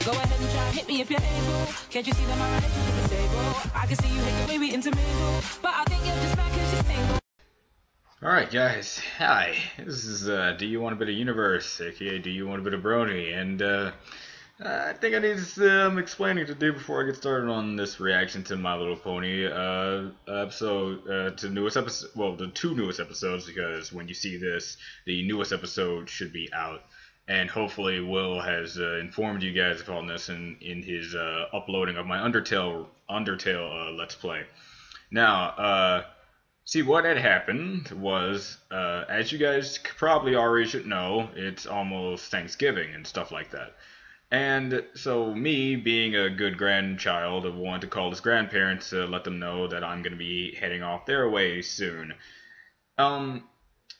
Go ahead and try and hit me if you're able. Can't you see that my relationship is stable? I can see you hate the way we intermingle, but I think you're just mad cause you're single. Alright guys, hi, this is Do You Want a Bit of Universe, aka Do You Want a Bit of Brony, and I think I need some explaining to do before I get started on this reaction to My Little Pony episode, to newest episode, well, the two newest episodes, because when you see this, the newest episode should be out, and hopefully Will has informed you guys upon this in his uploading of my Undertale Let's Play. Now, see, what had happened was, as you guys probably already should know, it's almost Thanksgiving and stuff like that. And so me, being a good grandchild, wanted to call his grandparents to let them know that I'm going to be heading off their way soon.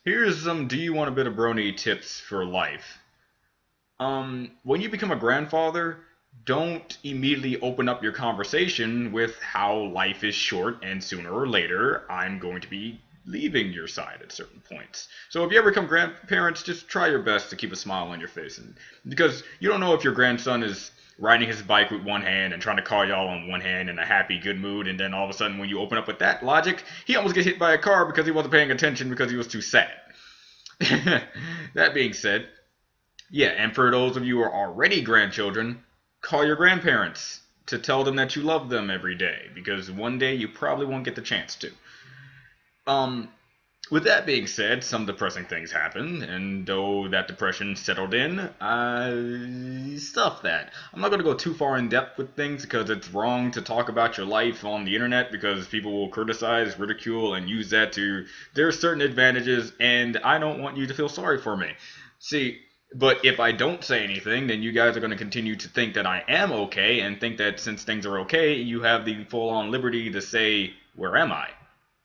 Here's some Do You Want a Bit of Brony tips for life. When you become a grandfather, don't immediately open up your conversation with how life is short and sooner or later I'm going to be leaving your side at certain points. So if you ever become grandparents, just try your best to keep a smile on your face. Because you don't know if your grandson is riding his bike with one hand and trying to call y'all on one hand in a happy, good mood, and then all of a sudden when you open up with that logic, he almost gets hit by a car because he wasn't paying attention because he was too sad. That being said, yeah, and for those of you who are already grandchildren, call your grandparents to tell them that you love them every day, because one day you probably won't get the chance to. With that being said, some depressing things happened, and though that depression settled in, I stuffed that. I'm not going to go too far in depth with things because it's wrong to talk about your life on the internet because people will criticize, ridicule, and use that to their certain advantages, and I don't want you to feel sorry for me. See, but if I don't say anything, then you guys are going to continue to think that I am okay, and think that since things are okay, you have the full-on liberty to say, where am I?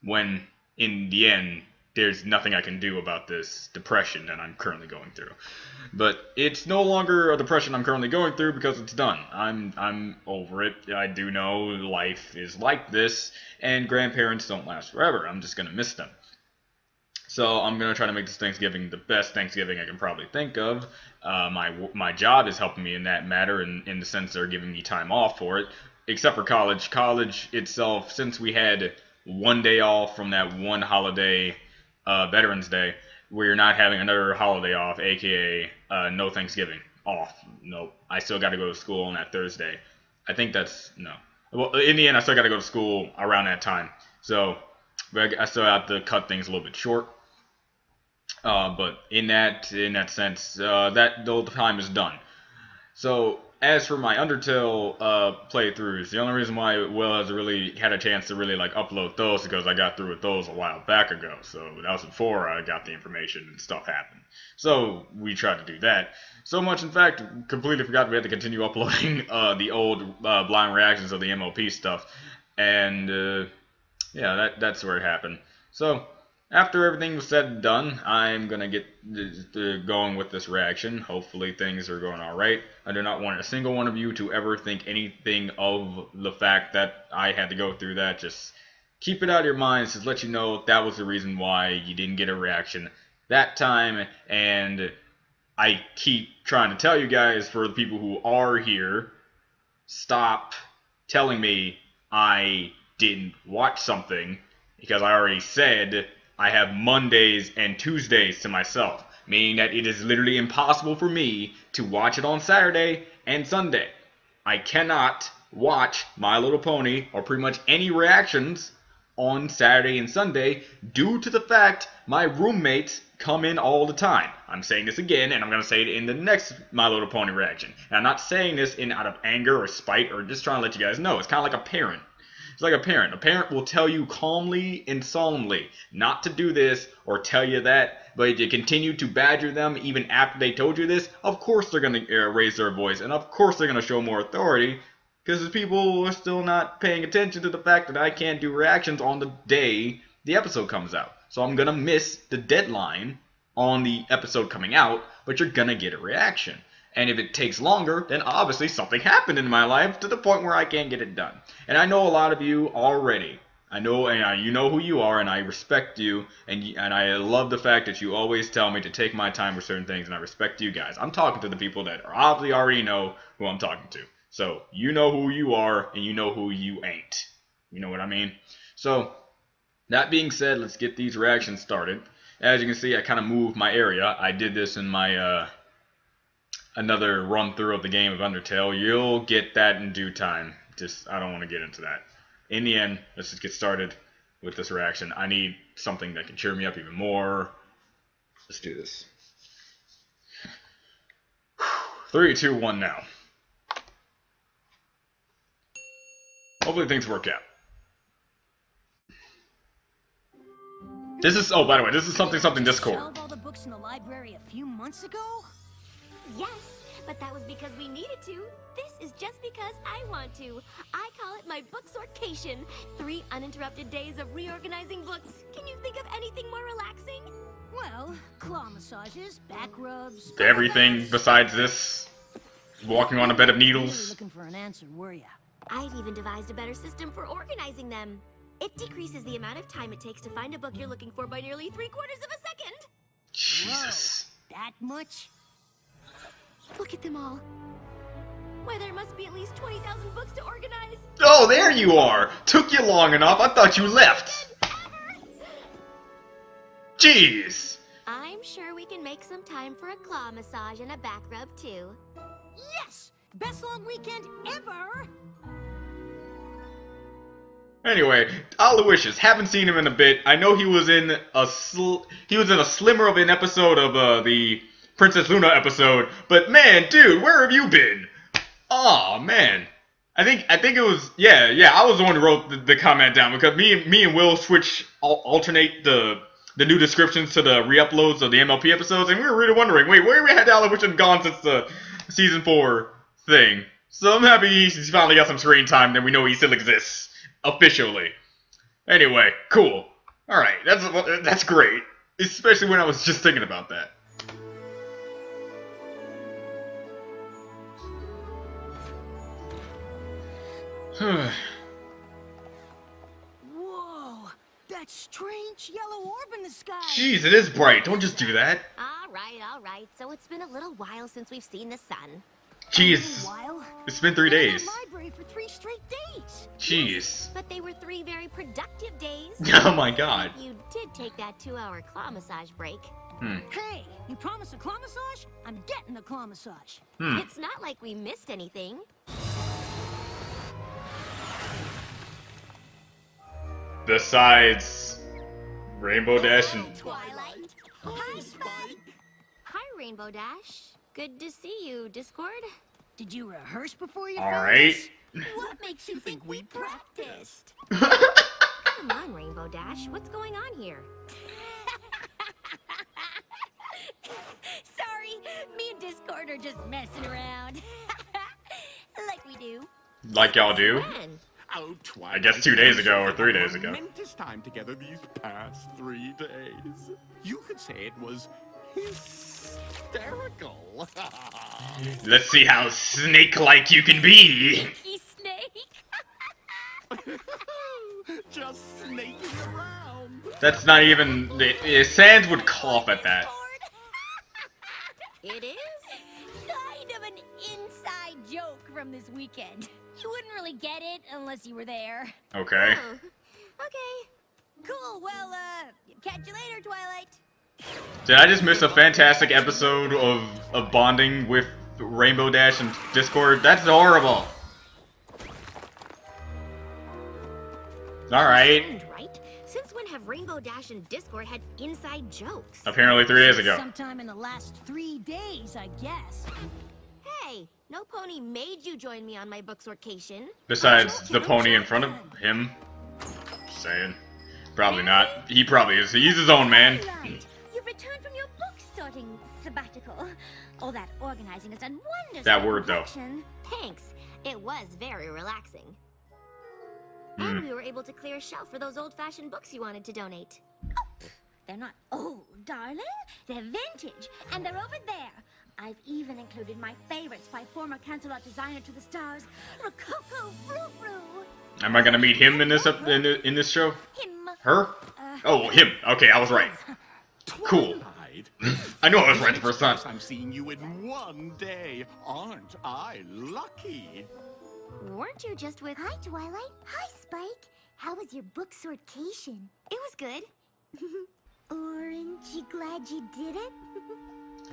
When, in the end, there's nothing I can do about this depression that I'm currently going through. But it's no longer a depression I'm currently going through because it's done. I'm over it. I do know life is like this, and grandparents don't last forever. I'm just going to miss them. So I'm going to try to make this Thanksgiving the best Thanksgiving I can probably think of. My job is helping me in that matter, in the sense they're giving me time off for it. Except for college. College itself, since we had one day off from that one holiday, Veterans Day, we're not having another holiday off, aka no Thanksgiving off. Nope. I still got to go to school on that Thursday. I think that's, no. Well, in the end, I still got to go to school around that time. So I still have to cut things a little bit short. But in that sense, that the time is done. So as for my Undertale playthroughs, the only reason why Will has really had a chance to really upload those is because I got through with those a while back ago. So that was before I got the information and stuff happened. So we tried to do that. So much, in fact, completely forgot we had to continue uploading the old blind reactions of the MLP stuff. And yeah, that's where it happened. So after everything was said and done, I'm going to get going with this reaction. Hopefully things are going alright. I do not want a single one of you to ever think anything of the fact that I had to go through that. Just keep it out of your minds. Just let you know that was the reason why you didn't get a reaction that time. And I keep trying to tell you guys, for the people who are here, stop telling me I didn't watch something, because I already said I have Mondays and Tuesdays to myself, meaning that it is literally impossible for me to watch it on Saturday and Sunday. I cannot watch My Little Pony or pretty much any reactions on Saturday and Sunday due to the fact my roommates come in all the time. I'm saying this again, and I'm going to say it in the next My Little Pony reaction. And I'm not saying this out of anger or spite or just trying to let you guys know. It's kind of like a parent. It's like a parent. A parent will tell you calmly and solemnly not to do this or tell you that, but if you continue to badger them even after they told you this, of course they're going to raise their voice, and of course they're going to show more authority, because people are still not paying attention to the fact that I can't do reactions on the day the episode comes out. So I'm going to miss the deadline on the episode coming out, but you're going to get a reaction. And if it takes longer, then obviously something happened in my life to the point where I can't get it done. And I know a lot of you already I know, and you know who you are, and I respect you, and I love the fact that you always tell me to take my time with certain things, and I respect you guys. I'm talking to the people that obviously already know who I'm talking to. So, you know who you are, and you know who you ain't. You know what I mean? So, that being said, let's get these reactions started. As you can see, I kind of moved my area. I did this in my, another run through of the game of Undertale. You'll get that in due time. I don't want to get into that. In the end, let's just get started with this reaction. I need something that can cheer me up even more. Let's do this. 3, 2, 1 now. Hopefully things work out. This is, oh, by the way, this is something Discord. Shelve all the books in the library a few months ago? Yes, but that was because we needed to. This is just because I want to. I call it my book sortation. 3 uninterrupted days of reorganizing books. Can you think of anything more relaxing? Well, claw massages, back rubs... Everything besides this. Walking on a bed of needles. Really looking for an answer, were ya? I've even devised a better system for organizing them. It decreases the amount of time it takes to find a book you're looking for by nearly 3/4 of a second. Jesus. Whoa, that much? Look at them all. Why, there must be at least 20,000 books to organize. Oh, there you are. Took you long enough. I thought you left. Jeez. I'm sure we can make some time for a claw massage and a back rub, too. Yes! Best long weekend ever! Anyway, Aloysius, haven't seen him in a bit. I know he was in a slimmer of an episode of the Princess Luna episode, but man, dude, where have you been? Oh man, I think it was I was the one who wrote the comment down because me and Will alternate the new descriptions to the re-uploads of the MLP episodes, and we were really wondering, wait, where had Aloysius gone since the season 4 thing? So I'm happy he's finally got some screen time, and we know he still exists. Officially. Anyway, cool. Alright, that's great. Especially when I was just thinking about that. Whoa! That strange yellow orb in the sky! Jeez, it is bright. Don't just do that. Alright. So it's been a little while since we've seen the sun. Jeez. It's been 3 days. Library for 3 straight days. Jeez. But they were 3 very productive days. Oh my god. You did take that 2-hour claw massage break. Hey, you promised a claw massage? I'm getting the claw massage. It's not like we missed anything. Besides Rainbow Dash and Twilight. Hi, Spike. Hi, Rainbow Dash. Good to see you, Discord. Did you rehearse before you Alright. What makes you think we practiced? Come on, Rainbow Dash. What's going on here? Sorry, me and Discord are just messing around. Like we do. like y'all do. When? Oh, I guess 2 days ago or 3 days ago. Momentous time together these past 3 days. You could say it was hysterical. Let's see how snake-like you can be. He snake? Just snaking around. That's not even... Sans would cough at that. It is? Kind of an inside joke from this weekend. You wouldn't really get it unless you were there. Okay. Oh, okay. Cool, well, catch you later, Twilight. Did I just miss a fantastic episode of bonding with Rainbow Dash and Discord? That's horrible. Alright. Right? Since when have Rainbow Dash and Discord had inside jokes? Apparently 3 days ago. Sometime in the last 3 days, I guess. Hey, no pony made you join me on my book sortation. Besides the pony in front of him. Just saying. Probably not. He probably is. He's his own man. You've returned from your book sorting sabbatical. All that organizing has done wonders. That word, though. Thanks. It was very relaxing. And we were able to clear a shelf for those old-fashioned books you wanted to donate. Oh, they're not old, darling. They're vintage, and they're over there. I've even included my favorites by former cancel art designer to the stars, Rococo Frou Frou. Am I gonna meet him in this in this show? Him. Her? Oh, him. Okay, I was right. Cool. Twilight. I knew I was right the first time. I'm seeing you in one day. Aren't I lucky? Weren't you just with... Hi, Twilight. Hi, Spike. How was your book sortation? It was good. Orange, you glad you did it?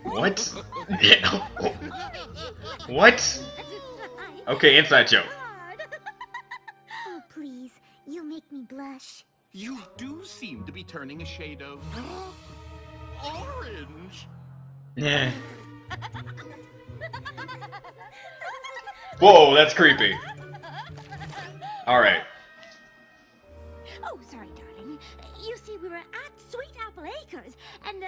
What? Yeah. What? Okay, inside joke. Oh, please. You'll make me blush. You do seem to be turning a shade of orange. Yeah. Whoa, that's creepy. Alright. Oh, sorry, darling. You see, we were at Sweet Apple Acres, and,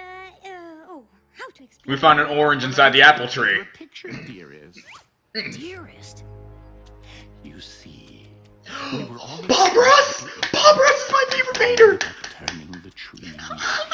oh, how to explain? We found an orange inside the apple tree. Your picture, dearest. Dearest. You see, we were all Bob Ross! Bob Ross is my favorite painter! turning the tree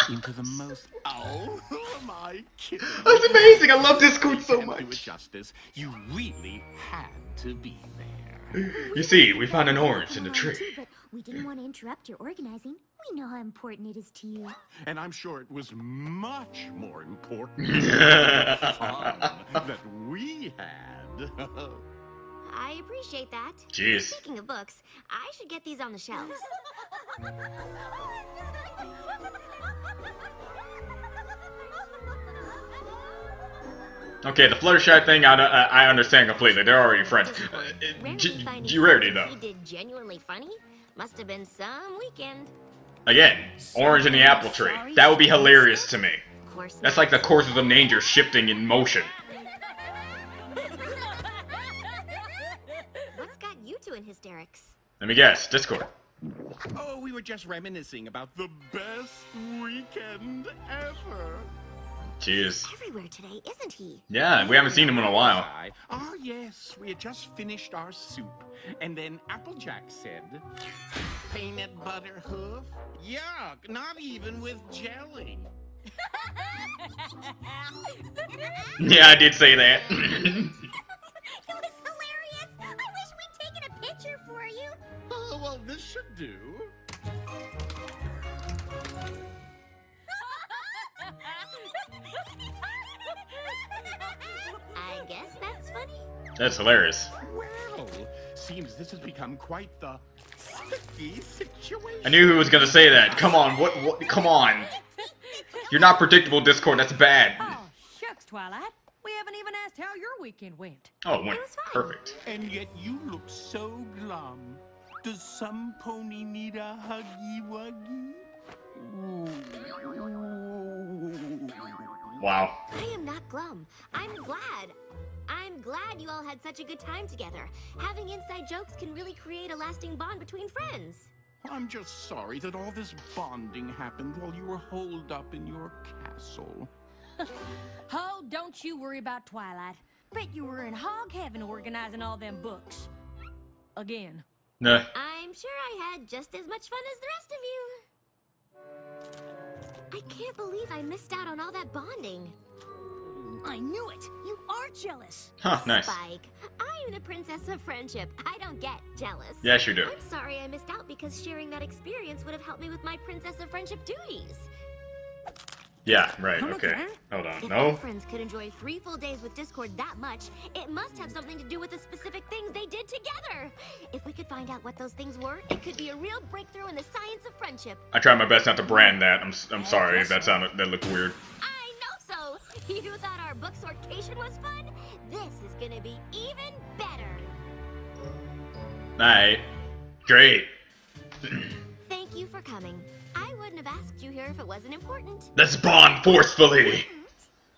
into the most... Oh, who am I kidding? That's amazing! I love Discord so To do it much! justice, you really had to be there. You see, we found an orange in the tree. Too, but we didn't want to interrupt your organizing. We know how important it is to you. And I'm sure it was much more important than the fun that we had. I appreciate that. Jeez. Speaking of books, I should get these on the shelves. Okay, the Fluttershy thing, I understand completely. They're already friends. Rarity, though. He did genuinely funny. Must have been some weekend. Again, orange in the apple tree. That would be hilarious to me. Of course. That's like the courses of nature shifting in motion. What's got you two in hysterics? Let me guess, Discord. Oh, we were just reminiscing about the best weekend ever. Jeez. Everywhere today, isn't he? Yeah, we haven't seen him in a while. Ah, yes, we had just finished our soup, and then Applejack said, "Peanut butter hoof? Yuck, not even with jelly." Yeah, I did say that. It was hilarious. I wish we'd taken a picture for you. Oh, well, this should do. I guess that's funny. That's hilarious. Well, seems this has become quite the sticky situation. I knew he was gonna say that. Come on, what, come on. You're not predictable, Discord, that's bad. Oh, shucks, Twilight. We haven't even asked how your weekend went. Oh, it went It was fine. perfect. And yet you look so glum. Does some pony need a huggy wuggy? Wow. I am not glum. I'm glad. I'm glad you all had such a good time together. Having inside jokes can really create a lasting bond between friends. I'm just sorry that all this bonding happened while you were holed up in your castle. Oh, don't you worry about Twilight. Bet you were in hog heaven organizing all them books. Again. Nah. I'm sure I had just as much fun as the rest of you. I can't believe I missed out on all that bonding. I knew it. You are jealous. Huh, nice. Spike, I'm the princess of friendship. I don't get jealous. Yes, you do. I'm sorry I missed out because sharing that experience would have helped me with my princess of friendship duties. Yeah, right, okay. Hold on, If my no? friends could enjoy 3 full days with Discord that much, it must have something to do with the specific things they did together. If we could find out what those things were, it could be a real breakthrough in the science of friendship. I tried my best not to brand that. I'm sorry if that looked weird. I know so! You thought our book sortation was fun? This is gonna be even better. Alright. Great. Thank you for coming. I wouldn't have asked you here if it wasn't important. Let's bond forcefully!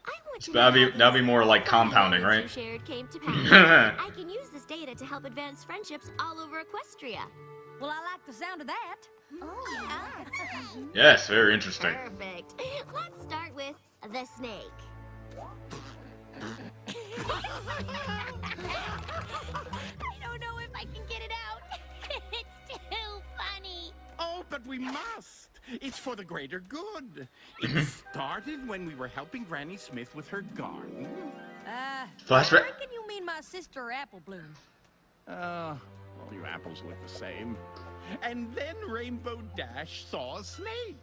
I want to know That'd be more like compounding, right? you shared came to pass. I can use this data to help advance friendships all over Equestria. Well, I like the sound of that. Oh, yeah. Yes, very interesting. Perfect. Let's start with the snake. I don't know if I can get it out. It's too funny. Oh, but we must. It's for the greater good. It started when we were helping Granny Smith with her garden. Flashback. I reckon you mean my sister Apple Bloom. All your apples look the same. And then Rainbow Dash saw a snake.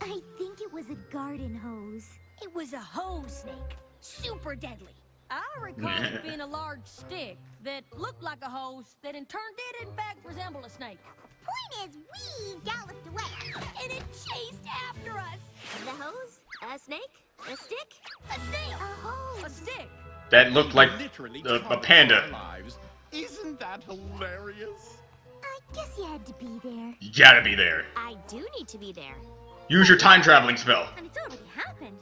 I think it was a garden hose. It was a hose snake. Super deadly. I recall it being a large stick that looked like a hose that in turn did in fact resemble a snake. Point is, we galloped away. And it chased after us. The hose? A snake? A stick? A snail. A hose. A stick. That looked like Literally a covered panda. our lives. Isn't that hilarious? I guess you had to be there. You gotta be there. I do need to be there. Use your time traveling spell. And it's already happened.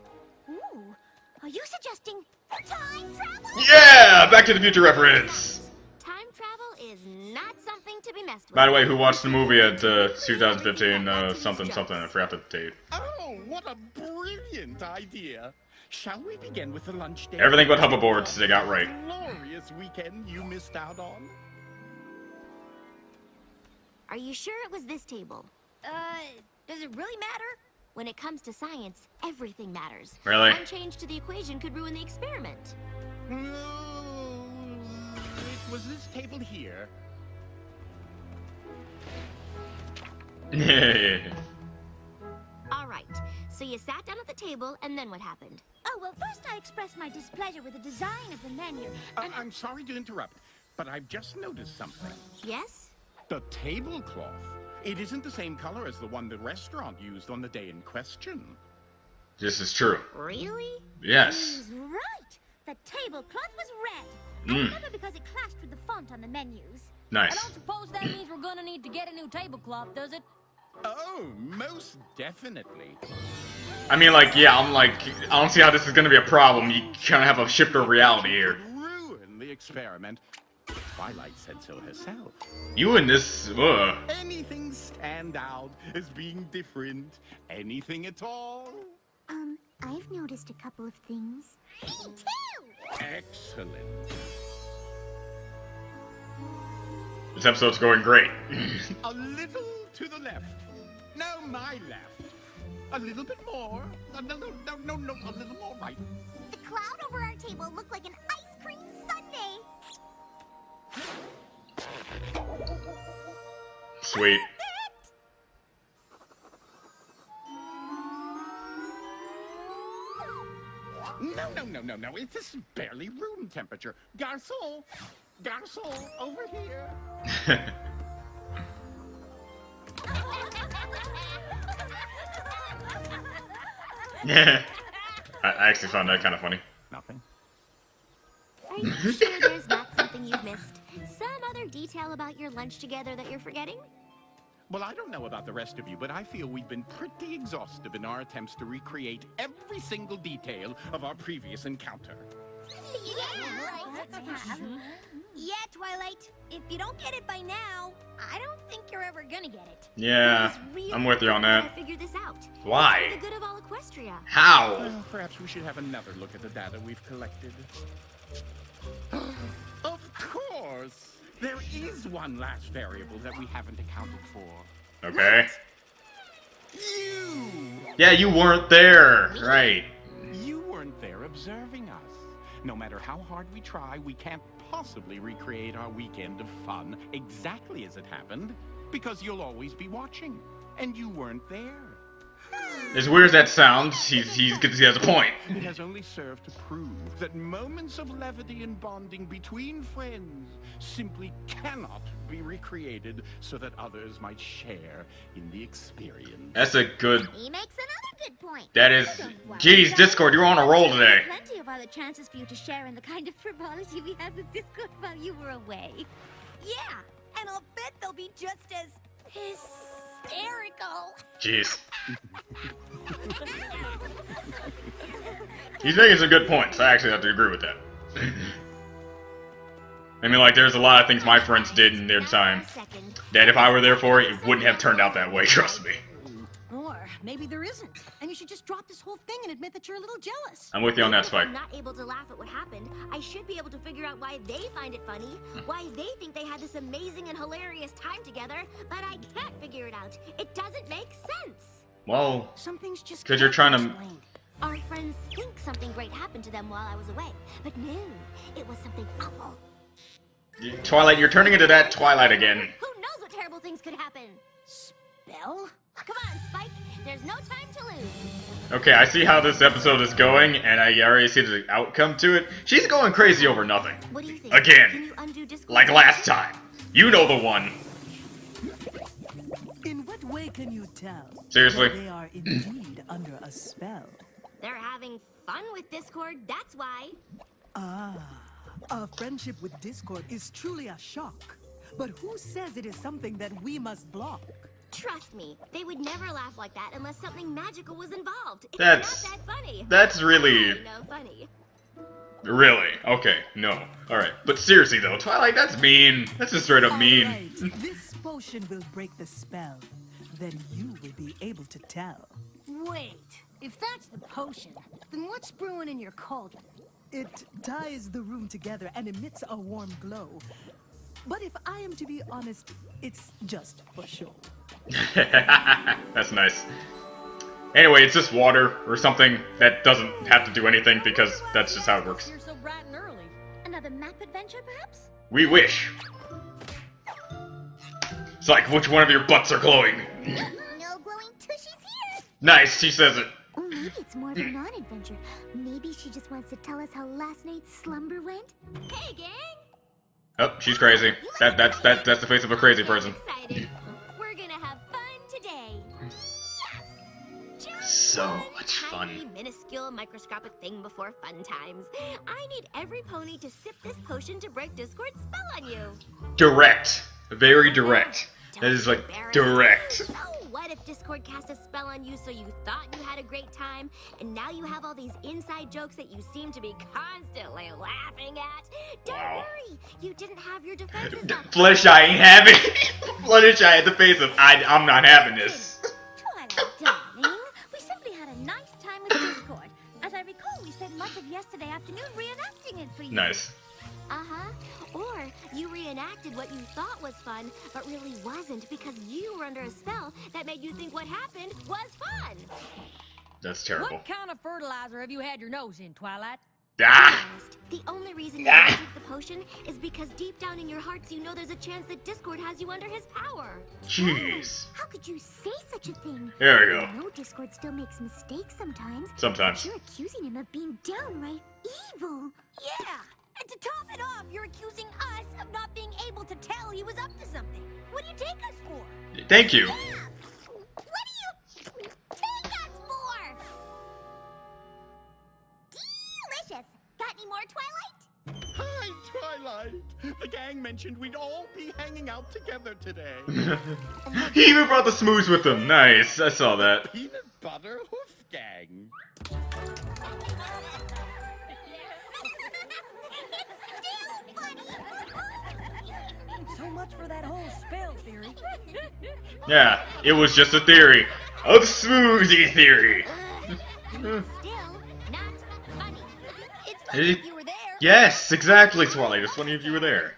Ooh. Are you suggesting time travel? Yeah! Back to the Future reference. Time travel is not something to be messed with. By the way, who watched the movie at 2015 something something? I forgot the date. Oh, what a brilliant idea. Shall we begin with the lunch date? Everything but hoverboards they got right. Glorious weekend you missed out on. Are you sure it was this table? Does it really matter? When it comes to science, everything matters. Really? One change to the equation could ruin the experiment. No, it was this table here. All right, so you sat down at the table, and then what happened? Oh, well, first I expressed my displeasure with the design of the menu. I'm sorry to interrupt, but I've just noticed something. Yes? The tablecloth. It isn't the same color as the one the restaurant used on the day in question. This is true. Really? Yes. He's right. The tablecloth was red. I remember because it clashed with the font on the menus. I Nice. don't suppose that means we're gonna need to get a new tablecloth, does it? Oh, most definitely. I mean, like, yeah, I'm like, I don't see how this is gonna be a problem. You kind of have a shift of reality here. Ruin the experiment. Twilight said so herself. You and this, Anything stand out as being different? Anything at all? I've noticed a couple of things. Me too. Excellent. This episode's going great. A little to the left. No, my left. A little bit more. No, a little more right. The cloud over our table looked like an ice cream sundae. Sweet. No. This is barely room temperature. Garçon! Garçon, over here. Yeah. I actually found that kind of funny. Nothing. Are you sure there's not something you've missed? Some other detail about your lunch together that you're forgetting? Well, I don't know about the rest of you, but I feel we've been pretty exhaustive in our attempts to recreate every single detail of our previous encounter. Yeah, Twilight. If you don't get it by now, I don't think you're ever gonna get it. Yeah, It was really I'm with you on that. important to figure this out. Why? It's for the good of all Equestria. How? Well, perhaps we should have another look at the data we've collected. Of course! There is one last variable that we haven't accounted for. Okay. You! Yeah, you weren't there. Right. You weren't there observing us. No matter how hard we try, we can't possibly recreate our weekend of fun exactly as it happened, because you'll always be watching, and you weren't there. As weird as that sounds, he has a point. It has only served to prove that moments of levity and bonding between friends simply cannot be recreated so that others might share in the experience. That's a good. He makes another good point. That is. Don't worry, Geez, guys. Discord, you're on a roll today. Plenty of other chances for you to share in the kind of frivolity we had with Discord while you were away. Yeah, and I'll bet they'll be just as hysterical. Jeez. He's making some good points. I actually have to agree with that. I mean, like, there's a lot of things my friends did in their time that if I were there for it, it wouldn't have turned out that way, trust me. Or maybe there isn't, and you should just drop this whole thing and admit that you're a little jealous. I'm with you on that, If Spike. I'm not able to laugh at what happened, I should be able to figure out why they find it funny, why they think they had this amazing and hilarious time together, but I can't figure it out. It doesn't make sense. Well, Some things just 'cause you're can't trying be to- explained. Our friends think something great happened to them while I was away, but no, it was something awful. Twilight, you're turning into that Twilight again. Who knows what terrible things could happen? Spell? Come on, Spike. There's no time to lose. Okay, I see how this episode is going, and I already see the outcome to it. She's going crazy over nothing. What do you think? Again. Can you undo Discord? Like last time. You know the one. In what way can you tell? Seriously? That they are indeed under a spell. They're having fun with Discord, that's why. Ah, a friendship with Discord is truly a shock. But who says it is something that we must block? Trust me, they would never laugh like that unless something magical was involved. It's That's- not that funny. That's really... No funny. Really? Okay, no. Alright, but seriously though, Twilight, that's mean. That's just straight up mean. Alright, this potion will break the spell. Then you will be able to tell. Wait, if that's the potion, then what's brewing in your cauldron? It ties the room together and emits a warm glow. But if I am to be honest, it's just for show. That's nice. Anyway, it's just water or something that doesn't have to do anything because that's just how it works. You're so bright and early. Another map adventure, perhaps? We wish. It's like, which one of your butts are glowing? No glowing tushies here! Nice, she says it. Or maybe it's more of a non-adventure. Maybe she just wants to tell us how last night's slumber went? Hey, gang! Oh, she's crazy. That's the face of a crazy person. Excited. We're gonna have fun today. Yes! So one much fun. Tiny, minuscule, microscopic thing before fun times. I need every pony to sip this potion to break Discord's spell on you. Direct. Very direct. Don't That is be like embarrassed. direct. So what if Discord cast a spell on you so you thought you had a great time, and now you have all these inside jokes that you seem to be constantly laughing at? Don't Wow. worry, you didn't have your defenses up. Fluttershy ain't having Fluttershy at the face of I'm not having this. Twilight, darling, we simply had a nice time with Discord. As I recall, we spent much of yesterday afternoon reenacting it for you. Nice. Uh-huh. Or you reenacted what you thought was fun, but really wasn't because you were under a spell that made you think what happened was fun. That's terrible. What kind of fertilizer have you had your nose in, Twilight? Ah! Honest, the only reason you Ah. don't take the potion is because deep down in your hearts you know there's a chance that Discord has you under his power. Jeez. How could you say such a thing? There we go. I know Discord still makes mistakes sometimes. Sometimes. You're accusing him of being downright evil. Yeah! And to top it off, you're accusing us of not being able to tell he was up to something. What do you take us for? Thank you. Yeah! What do you take us for? Delicious. Got any more, Twilight? Hi, Twilight. The gang mentioned we'd all be hanging out together today. He even brought the smooths with him. Nice. I saw that. Peanut butter hoof gang. So much for that whole spell theory. Yeah, it was just a theory. A smoothie theory. Still not funny. It's funny Hey. if you were there. Yes, exactly, Twilight. It's funny if you were there.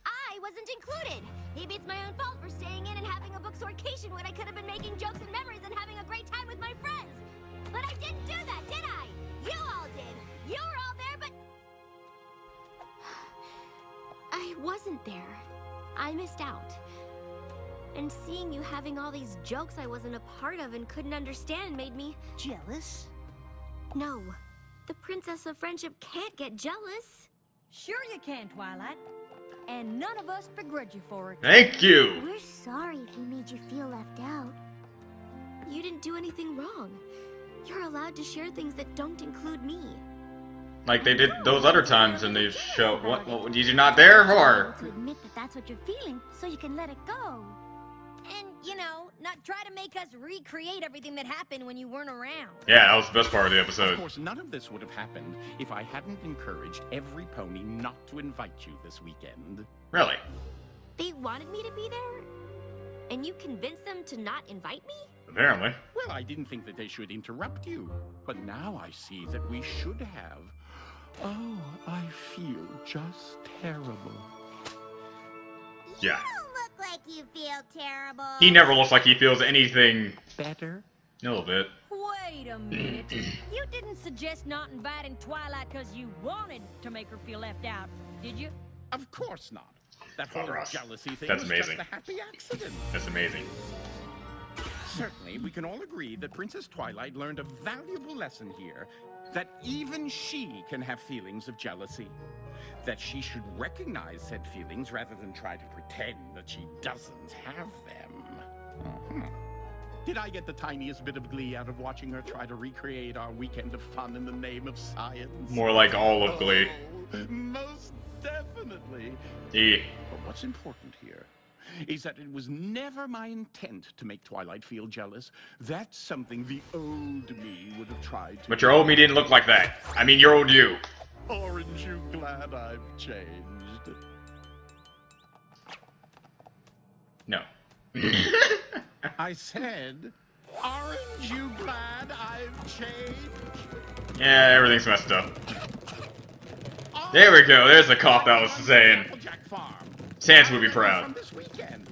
I wasn't included. Maybe it's my own fault for staying in and having a book sortation when I could have been making jokes and memories and having a great time with my friends. But I didn't do that, did I? You all did. You were all there, but... I wasn't there. I missed out. And seeing you having all these jokes I wasn't a part of and couldn't understand made me... Jealous? No. The Princess of Friendship can't get jealous. Sure you can, Twilight. And none of us begrudge you for it. Thank you. We're sorry if we made you feel left out. You didn't do anything wrong. You're allowed to share things that don't include me. Like they did those other times, and they show what? Did you not there or? To admit that that's what you're feeling, so you can let it go. And, you know, not try to make us recreate everything that happened when you weren't around. Yeah, that was the best part of the Of episode. course, none of this would have happened if I hadn't encouraged every pony not to invite you this weekend. Really? They wanted me to be there? And you convinced them to not invite me? Apparently. Well, I didn't think that they should interrupt you, but now I see that we should have. Oh, I feel just terrible. Yeah. You don't look like you feel terrible. He never looks like he feels anything. Better? A little bit. Wait a minute. You didn't suggest not inviting Twilight because you wanted to make her feel left out, did you? Of course not. That whole Ross. jealousy thing That's was amazing. just a happy accident. That's amazing. Certainly, we can all agree that Princess Twilight learned a valuable lesson here, that even she can have feelings of jealousy. That she should recognize said feelings rather than try to pretend that she doesn't have them. Did I get the tiniest bit of glee out of watching her try to recreate our weekend of fun in the name of science? More like all of Glee. Oh, most definitely. Yeah. But what's important here is that it was never my intent to make Twilight feel jealous. That's something the old me would have tried to. But your old me didn't look like that. I mean, your old you. Aren't you glad I've changed? No. I said, aren't you glad I've changed? Yeah, everything's messed up. There we go. There's the cough that was saying. Applejack Farm. Sans would be proud. From this weekend.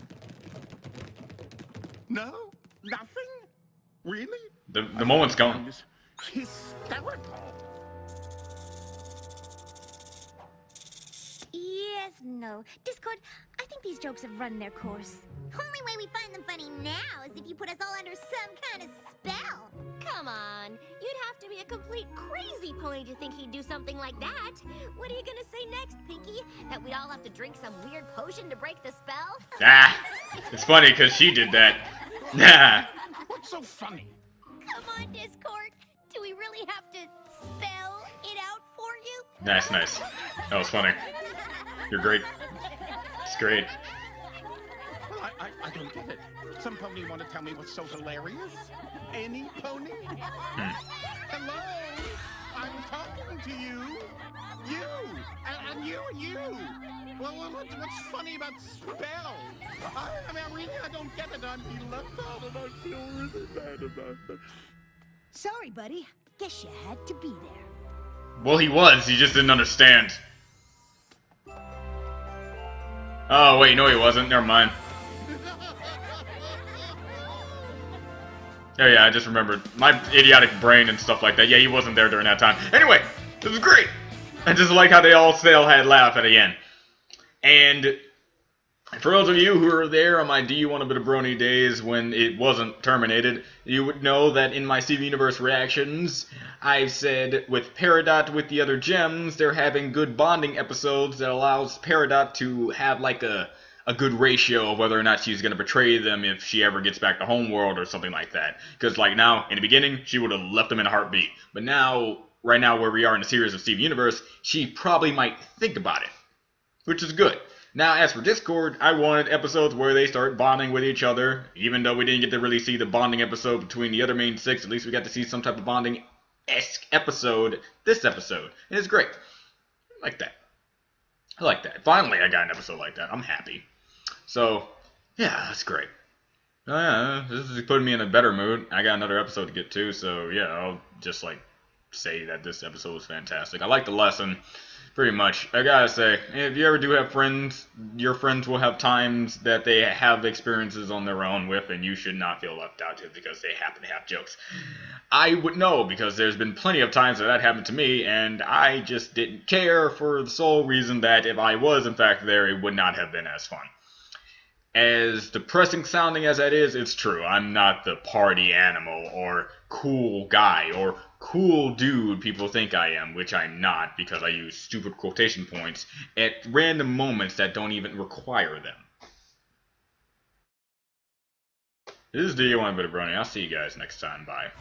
No? Nothing? Really? The moment's gone. It's hysterical. Yes, no. Discord, I think these jokes have run their course. Only way we find them funny now is if you put us all under some kind of spell. Come on. You'd have to be a complete crazy pony to think he'd do something like that. What are you gonna say next, Pinky? That we'd all have to drink some weird potion to break the spell? Ah, it's funny because she did that. Nah. What's so funny? Come on, Discord. Do we really have to spell it out for you? Nice, nice. That was funny. You're great. It's great. Well, I don't get it. Some pony want to tell me what's so hilarious? Any pony? Hello? I'm talking to you. You! And you and you! Well, what's funny about spell? I mean, I don't get it. I'm being left out and I feel really bad about it. Sorry, buddy. Guess you had to be there. Well, he was. He just didn't understand. Oh, wait. No, he wasn't. Never mind. Oh, yeah. I just remembered. My idiotic brain and stuff like that. Yeah, he wasn't there during that time. Anyway, it was great. I just like how they all still had laugh at the end. And for those of you who were there on my Do You Want a Bit of Brony days when it wasn't terminated, you would know that in my Steven Universe reactions, I've said with Peridot with the other gems, they're having good bonding episodes that allows Peridot to have like a good ratio of whether or not she's going to betray them if she ever gets back to Homeworld or something like that. Because like now, in the beginning, she would have left them in a heartbeat. But now, right now where we are in the series of Steven Universe, she probably might think about it, which is good. Now, as for Discord, I wanted episodes where they start bonding with each other. Even though we didn't get to really see the bonding episode between the other main six, at least we got to see some type of bonding-esque episode this episode. And it's great. I like that. I like that. Finally, I got an episode like that. I'm happy. So, yeah, that's great. This is putting me in a better mood. I got another episode to get to, so yeah, I'll just like say that this episode was fantastic. I like the lesson. Pretty much. I gotta say, if you ever do have friends, your friends will have times that they have experiences on their own with, and you should not feel left out just because they happen to have jokes. I would know, because there's been plenty of times that happened to me, and I just didn't care for the sole reason that if I was in fact there, it would not have been as fun. As depressing sounding as that is, it's true. I'm not the party animal or cool guy or cool dude people think I am, which I'm not because I use stupid quotation points at random moments that don't even require them. This is Do You Want a Bit of Brony? I'll see you guys next time. Bye.